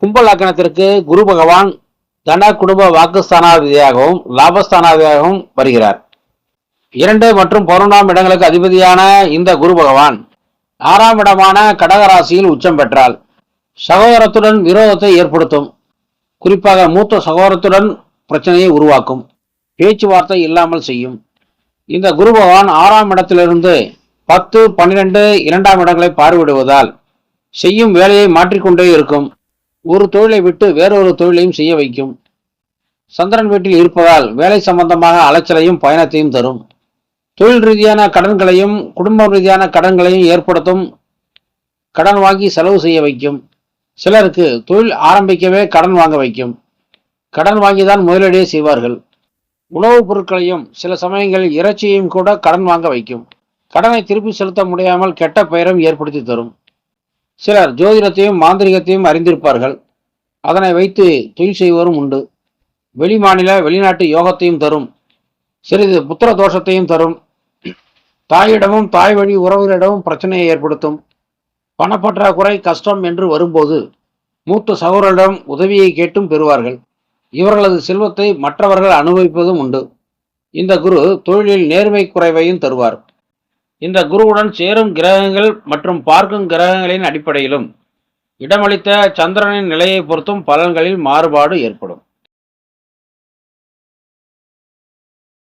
கும்ப லக்னத்திற்கு குரு பகவான் தன குடும்ப வாக்குஸ்தானாதிபதியாகவும் லாபஸ்தானாதிபதியாகவும் வருகிறார். 2 மற்றும் 11ஆம் இடங்களுக்கு அதிபதியான இந்த குரு பகவான் 6ஆம் இடமான கடகராசியில் உச்சம் பெற்றால் சகோதரத்துடன் விரோதத்தை ஏற்படுத்தும். குறிப்பாக மூத்த சகோதரத்துடன் பிரச்சனையை உருவாக்கும். பேச்சுவார்த்தை இல்லாமல் செய்யும். இந்த குரு பகவான் 6ஆம் இடத்திலிருந்து 10, 12, 2ஆம் இடங்களை பார்வையிடுவதால் செய்யும் வேலையை மாற்றிக்கொண்டே இருக்கும். ஒரு தொழிலை விட்டு வேறொரு தொழிலையும் செய்ய வைக்கும். சந்திரன் வீட்டில் இருப்பதால் வேலை சம்பந்தமாக அலைச்சலையும் பயணத்தையும் தரும். தொழில் ரீதியான கடன்களையும் குடும்ப ரீதியான கடன்களையும் ஏற்படுத்தும். கடன் வாங்கி செலவு செய்ய வைக்கும். சிலருக்கு தொழில் ஆரம்பிக்கவே கடன் வாங்க வைக்கும். கடன் வாங்கிதான் முதலீடே செய்வார்கள். உணவுப் பொருட்களையும் சில சமயங்களில் இறைச்சியையும் கூட கடன் வாங்க வைக்கும். கடனை திருப்பி செலுத்த முடியாமல் கெட்ட பெயரும் ஏற்படுத்தி தரும். சிலர் ஜோதிடத்தையும் மாந்திரிகத்தையும் அறிந்திருப்பார்கள். அதனை வைத்து தொழில் செய்வோரும் உண்டு. வெளிமாநில வெளிநாட்டு யோகத்தையும் தரும். சிறிது புத்திர தோஷத்தையும் தரும். தாயிடமும் தாய் வழி உறவுகளிடமும் பிரச்சனையை ஏற்படுத்தும். பணப்பற்றாக்குறை கஷ்டம் என்று வரும்போது மூத்த சகோதரரிடம் உதவியை கேட்டும் பெறுவார்கள். இவர்களது செல்வத்தை மற்றவர்கள் அனுபவிப்பதும் உண்டு. இந்த குரு தொழிலில் நேர்மை குறைவையும் தருவார். இந்த குருவுடன் சேரும் கிரகங்கள் மற்றும் பார்க்கும் கிரகங்களின் அடிப்படையிலும் இடமளித்த சந்திரனின் நிலையை பொறுத்தும் பலன்களில் மாறுபாடு ஏற்படும்.